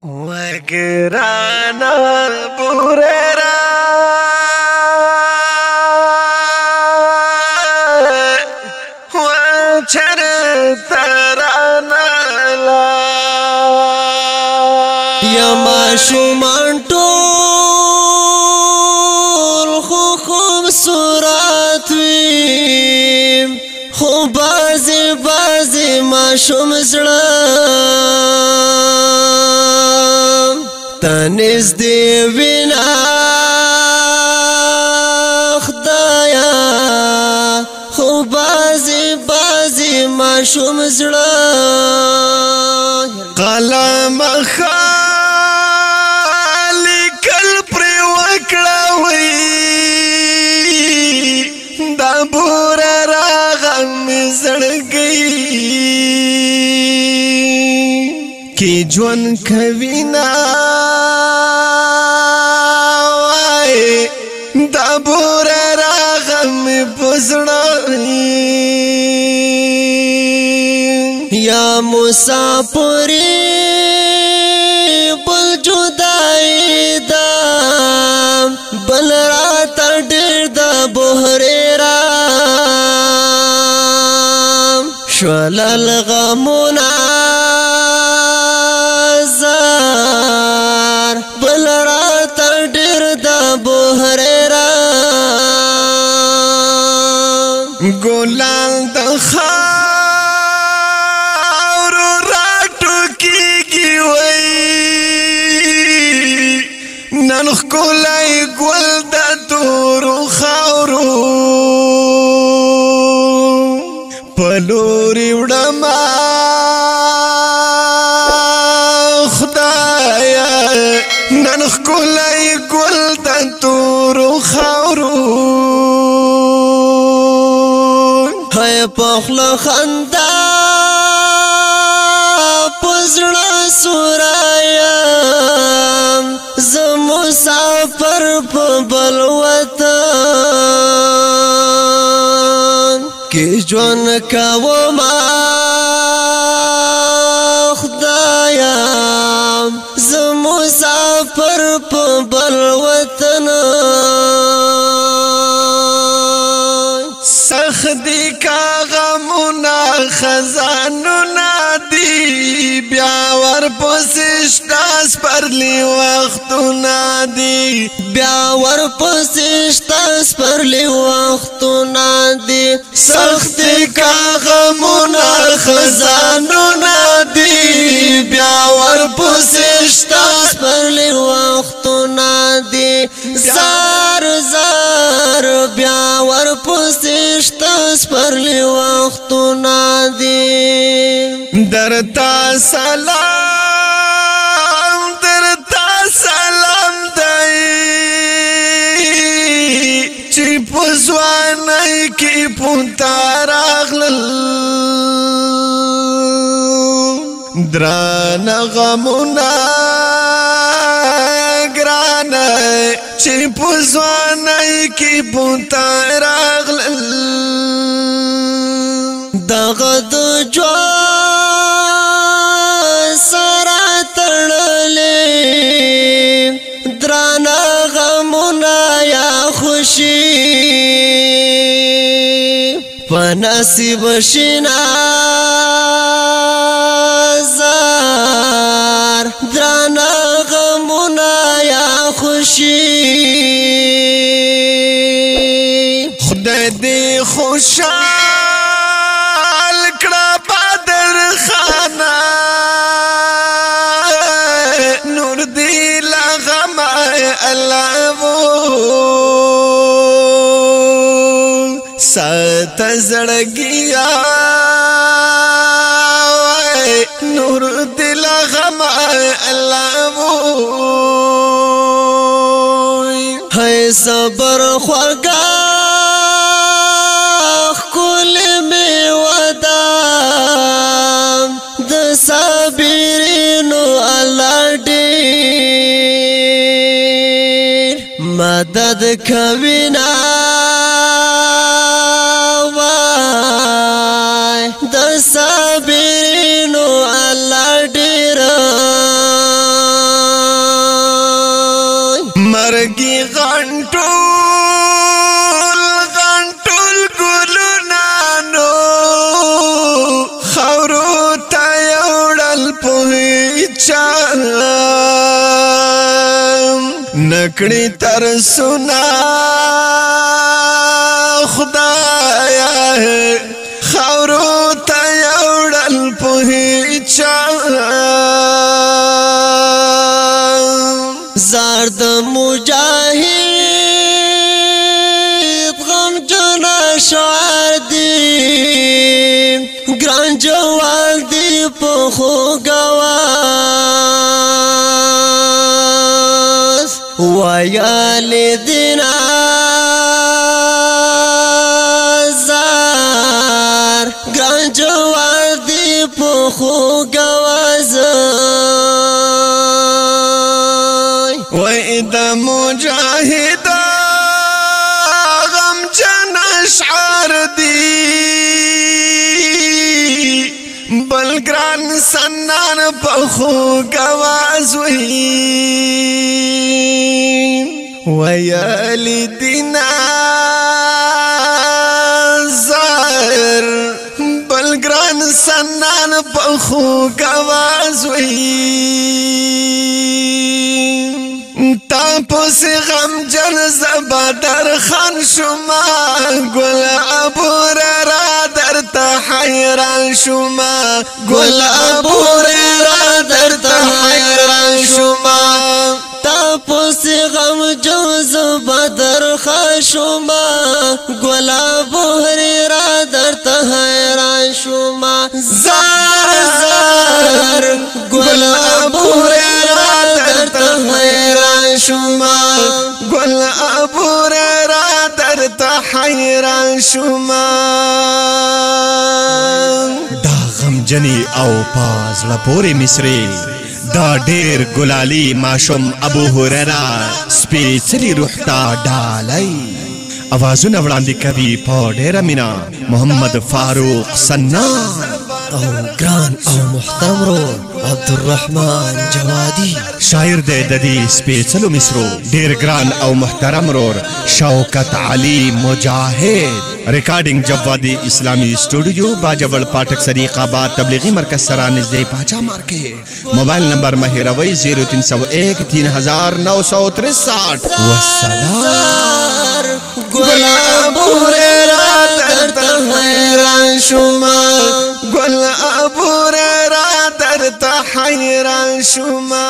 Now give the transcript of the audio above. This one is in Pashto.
وگرانا بوررا وچر ترانا لا یا معشومان ټول خو خوبصورت وي خو بعضې معشوم زړه ته نږدې وینا خدایا خو بعضې معشوم زړه قلم خالی کل پر وکړه وی دا بور راغم زړګي کی جون کوینا وای دا بور راغم پزړی یا مسافری بل جدائی دا بل رات ډیر دا بحریرا شولل غمونا زار بل رات ډیر دا بحریرا ګلان د نن خولای ګل د تورو خاورو پلوري وړما خدایا نن خولای ګل د تورو خاورو هي پخله خندا پزړه سورایا مسافر په بل وطن کې ژوند کوما خدایا زه مسافر په بل وطن سخدی کا غمونا خزانونا دی بیا ور پسشتاس پرلی وختونا دی بیا ور پسشتاس پرلی وختونا دی سخدی کا غمونا خزانونا دی بیا ور پسشتاس پرلی وختونا دی زار بیا ور پسشتاس پرلی وختونا دی درتا سلام دی چی پزوانای کی پونتا راغلل دران غمونا گرانا چی پزوانای کی پونتا راغلل دغه د جوان سره تړلې درانه غمونه یا خوشي په نصیب شینا زار درانه غمونه یا خوشي خدای دې خوشحال کړه بدر خانه نور دې لغم الله سات زړګیا نور دې لغم الله ہے صبر خوږه کل می ودا د صابرینو الله ډېر مدد کوینا وای د صابرینو الله ډېر مرګي غنټول ګلونه نو خاورو ته یوړل پوهیچا نکړي ترسونه خدایا خاورو ته یوړل پوهیچا زار د مجاهد غم جنا شعر دی ګران جوال دی په خو گواز ویال دینا زار ګران جوال دی په خو گواز وای د مجاهد غم جن اشعار دی بلګران سنان په خو گواز ویل دینا زار بلګران سنان په خو گواز تا پس غم جن زبادر خان شما گل ابور را در تا حیران شما گل ابور را در تا حیران شما تا پس غم جن زبادر خان شما گل ابور را در تا حیران شما زار گل ابور را در تا حیران شما گل ابور را در تا حیران شما دا غم جنی او پاز لپوری مصری دا ډیر ګلالی ماشوم ابو هريره سپیڅلی روح تا ډالای आवाजونه وړاندې کوي په ډیره مینا محمد فاروق سنان او ګران او محترم رو عبدالرحمن جوادي شاعر د دې سپیڅلو مصرو ډیر ګران او محترم رور شوکت علي مجاهد ریکارډینګ جوادي اسلامی سټوډیو باجوړ پاټک صدیق آباد تبلیغی مرکز سرا نزدې پاچا مارکیټ موبایل نمبر مهروي 0301 3963 والسلام گل ابور را در تا حیران شما گل ابور را در تا حیران شما